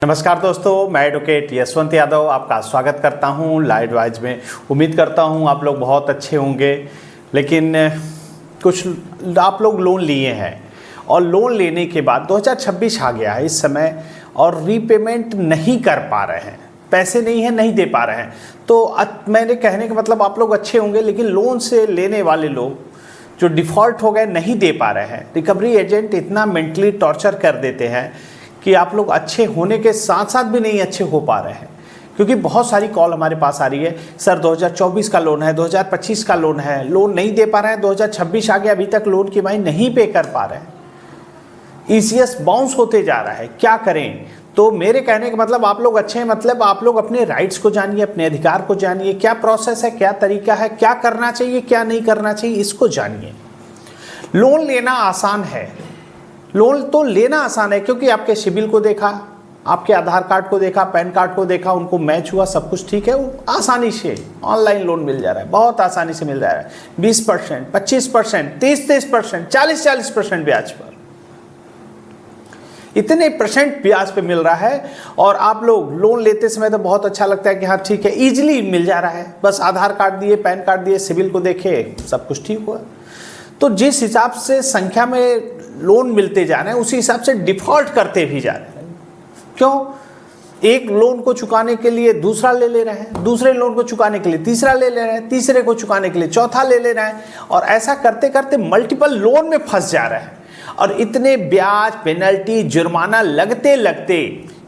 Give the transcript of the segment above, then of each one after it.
नमस्कार दोस्तों, मैं एडवोकेट यशवंत यादव आपका स्वागत करता हूं लाइव वाइज में। उम्मीद करता हूं आप लोग बहुत अच्छे होंगे। लेकिन कुछ आप लोग लोन लिए हैं और लोन लेने के बाद 2026 आ गया है इस समय और रीपेमेंट नहीं कर पा रहे हैं, पैसे नहीं है, नहीं दे पा रहे हैं। तो मैंने कहने का मतलब आप लोग अच्छे होंगे, लेकिन लोन से लेने वाले लोग जो डिफ़ॉल्ट हो गए नहीं दे पा रहे हैं, रिकवरी एजेंट इतना मेंटली टॉर्चर कर देते हैं कि आप लोग अच्छे होने के साथ साथ भी नहीं अच्छे हो पा रहे हैं। क्योंकि बहुत सारी कॉल हमारे पास आ रही है, सर 2024 का लोन है, 2025 का लोन है, लोन नहीं दे पा रहे हैं, 2026 आ गया, अभी तक लोन की EMI नहीं पे कर पा रहे हैं, ECS बाउंस होते जा रहा है, क्या करें। तो मेरे कहने का मतलब आप लोग अच्छे हैं, मतलब आप लोग अपने राइट्स को जानिए, अपने अधिकार को जानिए, क्या प्रोसेस है, क्या तरीका है, क्या करना चाहिए, क्या नहीं करना चाहिए, इसको जानिए। लोन लेना आसान है, लोन तो लेना आसान है क्योंकि आपके सिबिल को देखा, आपके आधार कार्ड को देखा, पैन कार्ड को देखा, उनको मैच हुआ, सब कुछ ठीक है, वो आसानी से ऑनलाइन लोन मिल जा रहा है, बहुत आसानी से मिल जा रहा है। 20%, 25%, 30-30%, 40-40% ब्याज पर, इतने परसेंट ब्याज पे मिल रहा है। और आप लोग लोन लेते समय तो बहुत अच्छा लगता है कि हाँ ठीक है, ईजिली मिल जा रहा है, बस आधार कार्ड दिए, पैन कार्ड दिए, सिबिल को देखे, सब कुछ ठीक हुआ। तो जिस हिसाब से संख्या में लोन मिलते जा रहे हैं उसी हिसाब से डिफ़ॉल्ट करते भी जा रहे हैं। क्यों? एक लोन को चुकाने के लिए दूसरा ले ले रहे हैं, दूसरे लोन को चुकाने के लिए तीसरा ले ले रहे हैं, तीसरे को चुकाने के लिए चौथा ले ले रहे हैं, और ऐसा करते करते मल्टीपल लोन में फंस जा रहे हैं। और इतने ब्याज, पेनल्टी, जुर्माना लगते लगते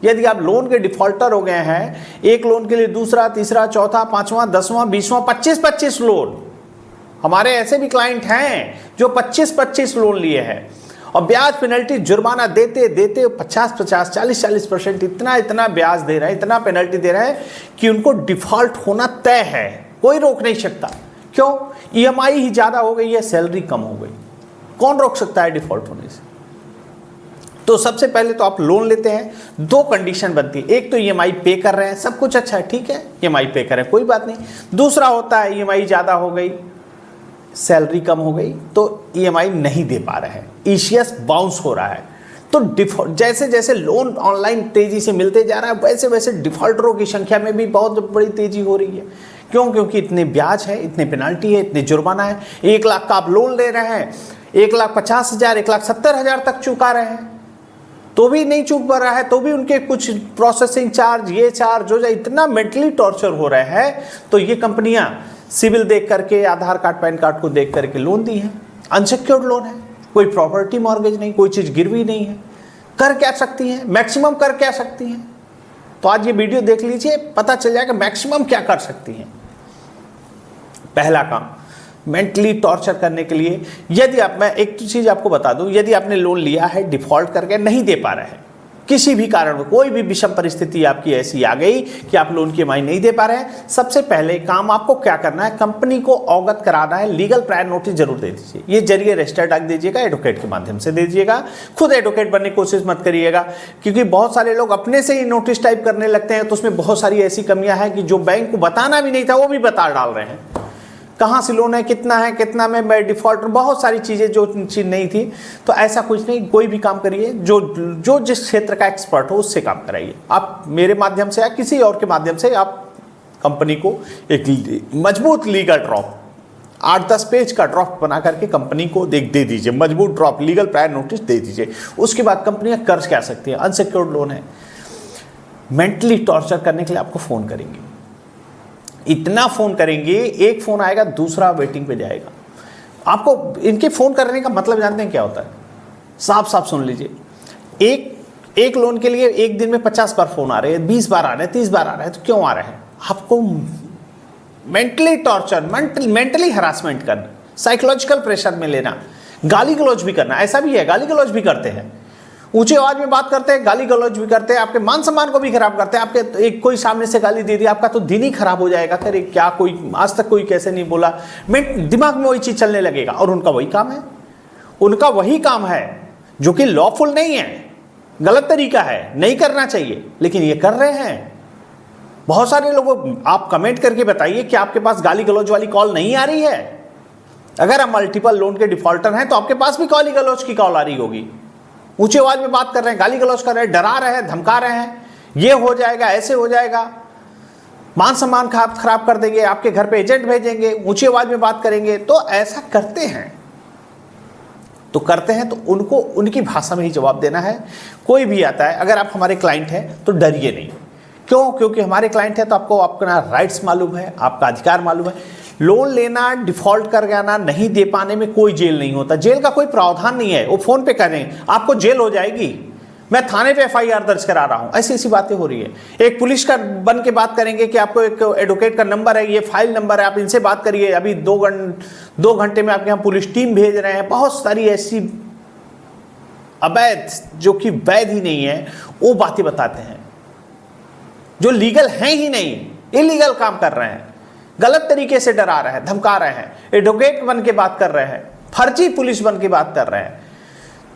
यदि आप लोन के डिफॉल्टर हो गए हैं, एक लोन के लिए दूसरा, तीसरा, चौथा, पांचवा, 10वां, 20वां, 25-25 लोन, हमारे ऐसे भी क्लाइंट हैं जो 25-25 लोन लिए हैं, और ब्याज, पेनल्टी, जुर्माना देते देते 50-50, 40-40% इतना ब्याज दे रहे हैं, इतना पेनल्टी दे रहे हैं कि उनको डिफॉल्ट होना तय है, कोई रोक नहीं सकता। क्यों? EMI ही ज़्यादा हो गई है, सैलरी कम हो गई, कौन रोक सकता है डिफॉल्ट होने से। तो सबसे पहले तो आप लोन लेते हैं, दो कंडीशन बनती है, एक तो EMI पे कर रहे हैं, सब कुछ अच्छा है, ठीक है, EMI पे कर रहे हैं, कोई बात नहीं। दूसरा होता है EMI ज़्यादा हो गई, सैलरी कम हो गई, तो EMI नहीं दे पा रहे हैं, ECS बाउंस हो रहा है। तो डिफॉल्ट, जैसे जैसे लोन ऑनलाइन तेजी से मिलते जा रहा है, वैसे वैसे डिफॉल्टरों की संख्या में भी बहुत बड़ी तेजी हो रही है। क्यों? क्योंकि इतने ब्याज है, इतने पेनाल्टी है, इतने जुर्माना है। 1 लाख का आप लोन ले रहे हैं, 1,50,000, 1,70,000 तक चुका रहे हैं, तो भी नहीं चुक पा रहा है, तो भी उनके कुछ प्रोसेसिंग चार्ज, ये चार्ज हो जाए, इतना मेंटली टॉर्चर हो रहा है। तो ये कंपनियां सिविल देख करके, आधार कार्ड, पैन कार्ड को देख करके लोन दी है, अनसिक्योर्ड लोन है, कोई प्रॉपर्टी मॉर्गेज नहीं, कोई चीज़ गिरवी नहीं है। कर क्या सकती हैं? मैक्सिमम कर क्या सकती हैं? तो आज ये वीडियो देख लीजिए, पता चल जाएगा मैक्सिमम क्या कर सकती हैं। पहला काम, मेंटली टॉर्चर करने के लिए, यदि आप, मैं एक चीज़ आपको बता दूं, यदि आपने लोन लिया है, डिफ़ॉल्ट करके नहीं दे पा रहे हैं, किसी भी कारण, कोई भी विषम परिस्थिति आपकी ऐसी आ गई कि आप लोन की EMI नहीं दे पा रहे हैं, सबसे पहले काम आपको क्या करना है, कंपनी को अवगत कराना है, लीगल प्रायर नोटिस जरूर दे दीजिए। ये जरिए रजिस्टर्ड डाक दीजिएगा, एडवोकेट के माध्यम से दे दीजिएगा, खुद एडवोकेट बनने की कोशिश मत करिएगा, क्योंकि बहुत सारे लोग अपने से ही नोटिस टाइप करने लगते हैं, तो उसमें बहुत सारी ऐसी कमियां हैं कि जो बैंक को बताना भी नहीं था वो भी बता डाल रहे हैं, कहाँ से लोन है, कितना में मैं डिफ़ॉल्ट, बहुत सारी चीज़ें जो चीज़ नहीं थी। तो ऐसा कुछ नहीं, कोई भी काम करिए, जो जिस क्षेत्र का एक्सपर्ट हो उससे काम कराइए। आप मेरे माध्यम से या किसी और के माध्यम से आप कंपनी को एक मजबूत लीगल ड्रॉप, 8-10 पेज का ड्रॉफ्ट बना करके कंपनी को दे दीजिए, मजबूत ड्रॉप, लीगल प्रायर नोटिस दे दीजिए। उसके बाद कंपनियाँ कर क्या सकती हैं, अनसिक्योर्ड लोन है, मेंटली टॉर्चर करने के लिए आपको फ़ोन करेंगे, इतना फ़ोन करेंगे, एक फ़ोन आएगा, दूसरा वेटिंग पे जाएगा। आपको इनके फ़ोन करने का मतलब जानते हैं क्या होता है? साफ साफ सुन लीजिए, एक लोन के लिए एक दिन में 50 बार फ़ोन आ रहे हैं, 20 बार आ रहे हैं, 30 बार आ रहे हैं, तो क्यों आ रहे हैं? आपको मेंटली टॉर्चर, मेंटली हरासमेंट करना, साइकोलॉजिकल प्रेशर में लेना, गाली गलौज भी करना, ऐसा भी है, गाली गलौज भी करते हैं, ऊंचे आवाज में बात करते हैं, गाली गलौज भी करते हैं, आपके मान सम्मान को भी खराब करते हैं। आपके एक कोई सामने से गाली दे दी, आपका तो दिन ही खराब हो जाएगा, अरे क्या कोई आज तक कोई कैसे नहीं बोला, दिमाग में वही चीज चलने लगेगा। और उनका वही काम है, जो कि लॉफुल नहीं है, गलत तरीका है, नहीं करना चाहिए, लेकिन ये कर रहे हैं। बहुत सारे लोगों, आप कमेंट करके बताइए कि आपके पास गाली गलौज वाली कॉल नहीं आ रही है। अगर आप मल्टीपल लोन के डिफॉल्टर हैं तो आपके पास भी गाली गलौज की कॉल आ रही होगी, ऊंचे आवाज में बात कर रहे हैं, गाली गलौज कर रहे हैं, डरा रहे हैं, धमका रहे हैं, ये हो जाएगा, ऐसे हो जाएगा, मान सम्मान खराब कर देंगे, आपके घर पे एजेंट भेजेंगे, ऊंची आवाज में बात करेंगे। तो ऐसा करते हैं तो उनको उनकी भाषा में ही जवाब देना है। कोई भी आता है, अगर आप हमारे क्लाइंट हैं तो डरिए नहीं। क्यों? क्योंकि हमारे क्लाइंट है तो आपको अपना राइट्स मालूम है, आपका अधिकार मालूम है। लोन लेना, डिफॉल्ट कर जाना, नहीं दे पाने में कोई जेल नहीं होता, जेल का कोई प्रावधान नहीं है। वो फोन पे करें, आपको जेल हो जाएगी, मैं थाने पे FIR दर्ज करा रहा हूं, ऐसी ऐसी बातें हो रही है। एक पुलिस का बन के बात करेंगे कि आपको एक एडवोकेट का नंबर है, ये फाइल नंबर है, आप इनसे बात करिए, अभी 2 घंटे में आपके यहाँ पुलिस टीम भेज रहे हैं। बहुत सारी ऐसी अवैध, जो कि वैध ही नहीं है, वो बातें बताते हैं, जो लीगल हैं ही नहीं, इलीगल काम कर रहे हैं, गलत तरीके से डरा रहे हैं, धमका रहे हैं, एडवोकेट बन के बात कर रहे हैं, फर्जी पुलिस बन के बात कर रहे हैं।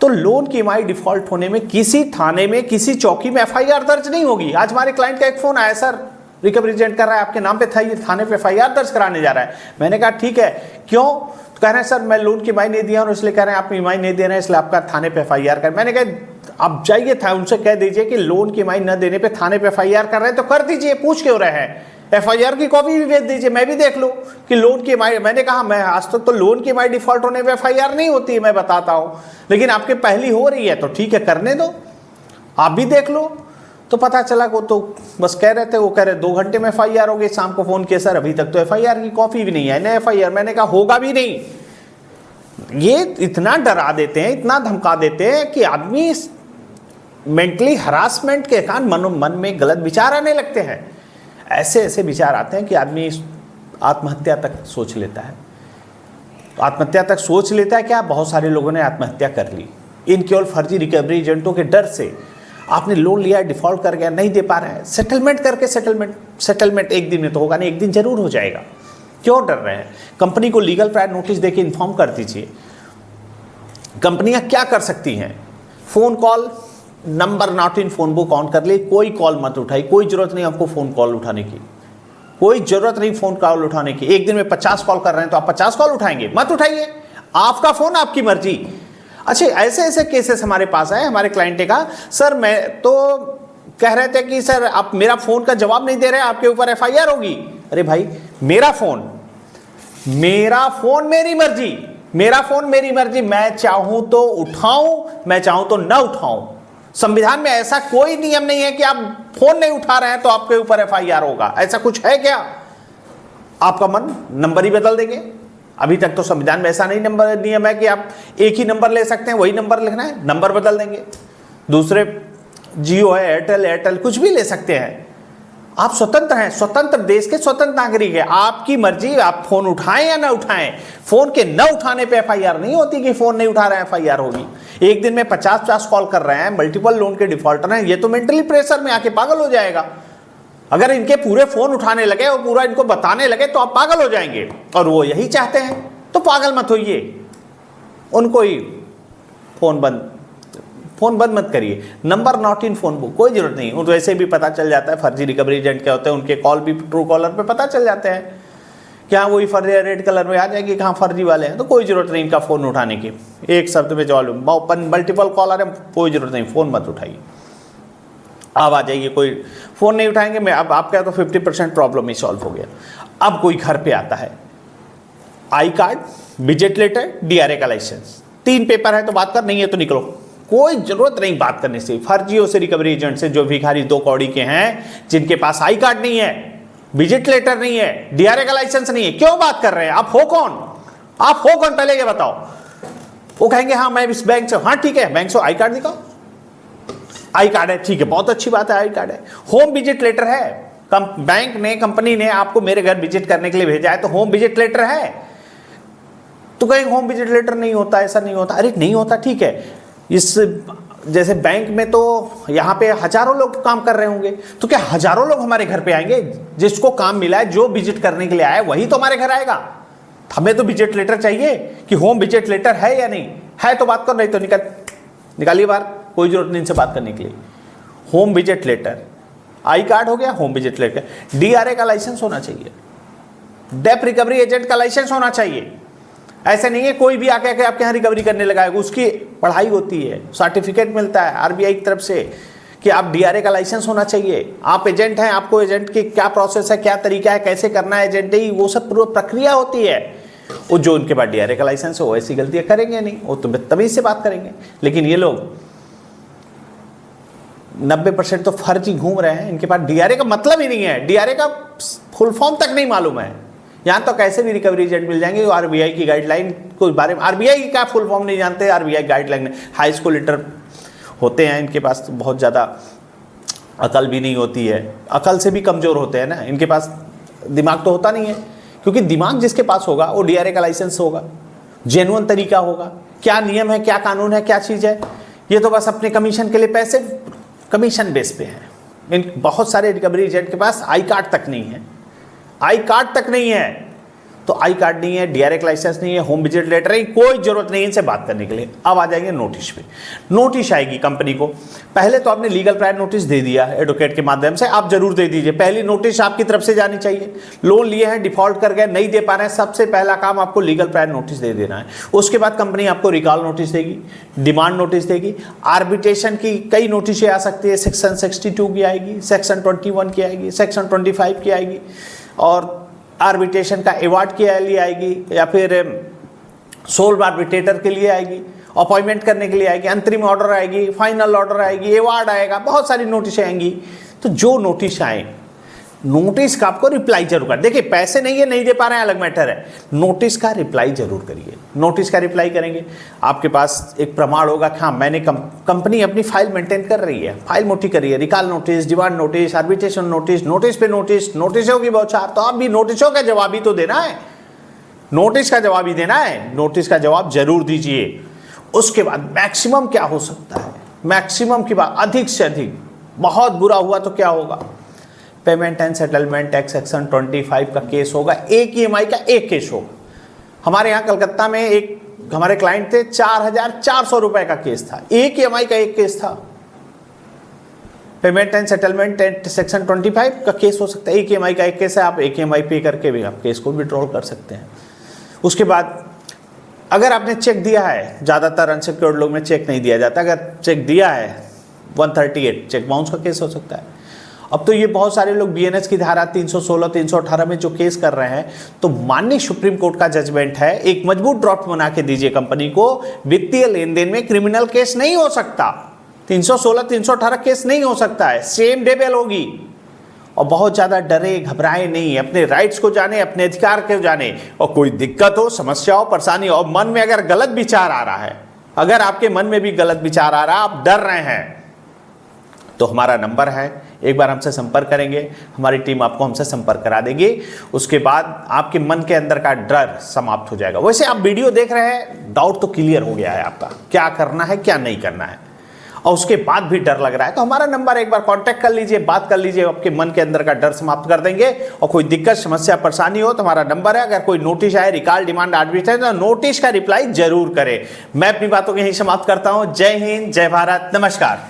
तो लोन की EMI डिफॉल्ट होने में किसी थाने में, किसी चौकी में FIR दर्ज नहीं होगी। आज हमारे क्लाइंट का एक फोन आया, सर रिकवरी एजेंट कर रहा है, आपके नाम पे था, ये थाने पे FIR दर्ज कराने जा रहा है। मैंने कहा ठीक है, क्यों? तो कह रहे हैं सर मैं लोन की EMI नहीं दिया हूं, इसलिए कह रहे हैं आप EMI नहीं दे रहे हैं, इसलिए आपका थाने पे FIR कर। मैंने कहा आप जाइए था, उनसे कह दीजिए कि लोन की EMI न देने पे थाने पे FIR कर रहे हैं तो कर दीजिए, पूछ क्यों रहे हैं? FIR की कॉपी भी भेज दीजिए, मैं भी देख लूं कि लोन की EMI। मैंने कहा मैं आज तक तो लोन की EMI डिफॉल्ट होने पे FIR नहीं होती है, मैं बताता हूं, लेकिन आपके पहली हो रही है तो ठीक है, करने दो, आप भी देख लो। तो पता चला वो तो बस कह रहे थे, वो कह रहे 2 घंटे में FIR हो गई। शाम को फोन किया, सर अभी तक तो FIR की कॉपी भी नहीं है ना FIR। मैंने कहा होगा भी नहीं। ये इतना डरा देते हैं, इतना धमका देते हैं कि आदमी मेंटली हरासमेंट के कारण मन में गलत विचार आने लगते हैं। ऐसे ऐसे विचार आते हैं कि आदमी आत्महत्या तक सोच लेता है। आत्महत्या तक सोच लेता है क्या? बहुत सारे लोगों ने आत्महत्या कर ली इन केवल फर्जी रिकवरी एजेंटों के डर से। आपने लोन लिया, डिफॉल्ट कर गया, नहीं दे पा रहे हैं, सेटलमेंट करके सेटलमेंट एक दिन में तो होगा नहीं, एक दिन जरूर हो जाएगा। क्यों डर रहे हैं? कंपनी को लीगल प्रायर नोटिस देके इन्फॉर्म कर दीजिए। कंपनियां क्या कर सकती हैं? Phone call, number not in phone book on कर ले, कोई कॉल मत उठाई, कोई जरूरत नहीं आपको फोन कॉल उठाने की, कोई जरूरत नहीं फोन कॉल उठाने की। एक दिन में 50 कॉल कर रहे हैं तो आप 50 कॉल उठाएंगे? मत उठाइए, आपका फोन आपकी मर्जी। अच्छा, ऐसे ऐसे केसेस हमारे पास आए। हमारे क्लाइंट ने कहा सर मैं तो कह रहे थे कि सर आप मेरा फोन का जवाब नहीं दे रहे, आपके ऊपर FIR होगी। अरे भाई, मेरा फोन मेरी मर्जी, मेरा फोन मेरी मर्जी, मैं चाहूं तो उठाऊं, मैं चाहूं तो ना उठाऊं। संविधान में ऐसा कोई नियम नहीं है कि आप फोन नहीं उठा रहे हैं तो आपके ऊपर FIR होगा। ऐसा कुछ है क्या? आपका मन, नंबर ही बदल देंगे। अभी तक तो संविधान में ऐसा नहीं नियम है कि आप एक ही नंबर ले सकते हैं, वही नंबर लिखना है, नंबर बदल देंगे। दूसरे जियो है, एयरटेल कुछ भी ले सकते हैं। आप स्वतंत्र हैं, स्वतंत्र देश के स्वतंत्र नागरिक है, आपकी मर्जी, आप फोन उठाएं या ना उठाएं। फोन के न उठाने पे FIR नहीं होती कि फोन नहीं उठा रहे हैं FIR होगी। एक दिन में 50 कॉल कर रहे हैं, मल्टीपल लोन के डिफॉल्टर हैं, ये तो मेंटली प्रेशर में आके पागल हो जाएगा। अगर इनके पूरे फोन उठाने लगे और पूरा इनको बताने लगे तो आप पागल हो जाएंगे, और वो यही चाहते हैं। तो पागल मत होइए, उनको ही फोन बंद मत करिए। Number not in phone book, कोई जरूरत नहीं। उनको वैसे भी पता चल जाता है फर्जी रिकवरी एजेंट क्या होते हैं, उनके कॉल भी ट्रू कॉलर पे पता चल जाते हैं कि हाँ वही फर्जी, रेड कलर में आ जाएगी कहाँ फर्जी वाले हैं। तो कोई जरूरत नहीं इनका फोन उठाने की। एक शब्द में जवाब, मल्टीपल कॉल आ रहे हैं, कोई जरूरत नहीं, फोन मत उठाइए, अब आ जाइए। कोई फोन नहीं उठाएंगे, मैं अब आपका तो 50% प्रॉब्लम ही सॉल्व हो गया। अब कोई घर पे आता है, I card, visit letter, DRA का लाइसेंस, 3 पेपर है तो बात कर, नहीं है तो निकलो। कोई जरूरत नहीं बात करने से। फर्जियों से, रिकवरी एजेंट से, जो भिखारी 2 कौड़ी के हैं, जिनके पास आई कार्ड नहीं है, विजिट लेटर नहीं है, DRA का लाइसेंस नहीं है, क्यों बात कर रहे हैं? आप हो कौन? आप हो कौन पहले ये बताओ। वो कहेंगे हाँ मैं इस बैंक से, हाँ ठीक है, बैंक से आई कार्ड दिखाओ। आई कार्ड है, ठीक है, बहुत अच्छी बात है, आई कार्ड है। होम विजिट लेटर है, बैंक ने, कंपनी ने आपको मेरे घर विजिट करने के लिए भेजा है तो होम विजिट लेटर है। तो कहेंगे होम विजिट लेटर नहीं होता, ऐसा नहीं होता। अरे नहीं होता, ठीक है। इस जैसे बैंक में तो यहाँ पे हजारों लोग काम कर रहे होंगे, तो क्या हजारों लोग हमारे घर पे आएंगे? जिसको काम मिला है, जो विजिट करने के लिए आया वही तो हमारे घर आएगा। हमें तो विजिट लेटर चाहिए कि होम विजिट लेटर है या नहीं है, तो बात कर, नहीं तो निकालिए बाहर, कोई जरूरत नहीं इनसे बात करने के लिए। Home visit letter, I card हो गया, होम विजिट लेटर, DRA का लाइसेंस होना चाहिए, डेप रिकवरी एजेंट का लाइसेंस होना चाहिए। ऐसे नहीं है कोई भी आके आपके यहाँ रिकवरी करने लगा है, उसकी पढ़ाई होती है, सर्टिफिकेट मिलता है RBI की तरफ से कि आप डीआरए का लाइसेंस होना चाहिए, आप एजेंट हैं, आपको एजेंट की क्या प्रोसेस है, क्या तरीका है, कैसे करना है एजेंटी, वो सब पूरी प्रक्रिया होती है। वो जो उनके पास डीआरए का लाइसेंस है वो ऐसी गलतियां करेंगे नहीं, वो तो तमीज से बात करेंगे। लेकिन ये लोग 90% तो फर्जी घूम रहे हैं, इनके पास डीआरए का मतलब ही नहीं है, डीआरए का फुल फॉर्म तक नहीं मालूम है। यहाँ तो कैसे भी रिकवरी एजेंट मिल जाएंगे, आरबीआई की गाइडलाइन को बारे में, आरबीआई की क्या फुल फॉर्म नहीं जानते, RBI guideline, high school inter होते हैं, इनके पास तो बहुत ज़्यादा अकल भी नहीं होती है, अकल से भी कमज़ोर होते हैं ना, इनके पास दिमाग तो होता नहीं है। क्योंकि दिमाग जिसके पास होगा वो डीआरए का लाइसेंस होगा, जेन्युइन तरीका होगा, क्या नियम है, क्या कानून है, क्या चीज़ है। ये तो बस अपने कमीशन के लिए पैसे, कमीशन बेस पे है। इन बहुत सारे रिकवरी एजेंट के पास आई कार्ड तक नहीं है, आई कार्ड तक नहीं है। तो आई कार्ड नहीं है, डीआरए लाइसेंस नहीं है, होम विजिट लेटर नहीं, कोई जरूरत नहीं इनसे बात करने के लिए। अब आ जाएंगे नोटिस पे। नोटिस आएगी कंपनी को, पहले तो आपने लीगल प्रायर नोटिस दे दिया एडवोकेट के माध्यम से, आप जरूर दे दीजिए। पहली नोटिस आपकी तरफ से जानी चाहिए। लोन लिए हैं, डिफॉल्ट कर गए, नहीं दे पा रहे हैं, सबसे पहला काम आपको लीगल प्रायर नोटिस दे देना है। उसके बाद कंपनी आपको रिकॉल नोटिस देगी, डिमांड नोटिस देगी, आर्बिट्रेशन की कई नोटिसें आ सकती है, सेक्शन 62 की आएगी, सेक्शन 21 की आएगी, सेक्शन 25 की आएगी, और आर्बिट्रेशन का अवार्ड के लिए आएगी, या फिर सोल आर्बिट्रेटर के लिए आएगी, अपॉइंटमेंट करने के लिए आएगी, अंतरिम ऑर्डर आएगी, फाइनल ऑर्डर आएगी, अवार्ड आएगा, बहुत सारी नोटिस आएंगी। तो जो नोटिस आए, नोटिस का आपको रिप्लाई जरूर कर, देखिए पैसे नहीं है, नहीं दे पा रहे हैं अलग मैटर है, नोटिस का रिप्लाई जरूर करिए। नोटिस का रिप्लाई करेंगे, आपके पास एक प्रमाण होगा कि हाँ मैंने कंपनी अपनी फाइल मेंटेन कर रही है, फाइल मोटी कर रही है, recall notice, demand notice, arbitration notice, notice पे नोटिस, नोटिसों की बौछार। तो आप भी नोटिसों का जवाब ही तो देना है, नोटिस का जवाब ही देना है, नोटिस का जवाब जरूर दीजिए। उसके बाद मैक्सिमम क्या हो सकता है, मैक्सिमम की बात, अधिक से अधिक बहुत बुरा हुआ तो क्या होगा, payment and settlement act section 25 का केस होगा, एक ईएमआई का एक केस होगा। हमारे यहाँ कलकत्ता में एक हमारे क्लाइंट थे, 4,400 रुपए का केस था, एक ईएमआई का एक केस था। Payment and settlement act section 25 का केस हो सकता है, एक ईएमआई का एक केस है, आप एक ईएमआई पे करके भी आप केस को विड्रॉल कर सकते हैं। उसके बाद अगर आपने चेक दिया है, ज़्यादातर अनसिक्योर्ड लोग में चेक नहीं दिया जाता, अगर चेक दिया है 138 चेक बाउंस का केस हो सकता है। अब तो ये बहुत सारे लोग बीएनएस की धारा 316, 318 में जो केस कर रहे हैं, तो माननीय सुप्रीम कोर्ट का जजमेंट है, एक मजबूत ड्राफ्ट बना के दीजिए कंपनी को, वित्तीय लेन देन में क्रिमिनल केस नहीं हो सकता, 316, 318 केस नहीं हो सकता है, सेम डे बेल होगी। और बहुत ज़्यादा डरे घबराए नहीं, अपने राइट्स को जाने, अपने अधिकार को जाने, और कोई दिक्कत हो, समस्या हो, परेशानी हो, और मन में अगर गलत विचार आ रहा है, अगर आपके मन में भी गलत विचार आ रहा है, आप डर रहे हैं, तो हमारा नंबर है, एक बार हमसे संपर्क करेंगे, हमारी टीम आपको हमसे संपर्क करा देगी। उसके बाद आपके मन के अंदर का डर समाप्त हो जाएगा। वैसे आप वीडियो देख रहे हैं, डाउट तो क्लियर हो गया है आपका, क्या करना है क्या नहीं करना है, और उसके बाद भी डर लग रहा है, तो हमारा नंबर एक बार कांटेक्ट कर लीजिए, बात कर लीजिए, आपके मन के अंदर का डर समाप्त कर देंगे। और कोई दिक्कत, समस्या, परेशानी हो तो हमारा नंबर है। अगर कोई नोटिस आए, रिकॉल, डिमांड, आर्बिट्रेशन, तो नोटिस का रिप्लाई जरूर करें। मैं अपनी बातों को यहीं समाप्त करता हूं। जय हिंद, जय भारत, नमस्कार।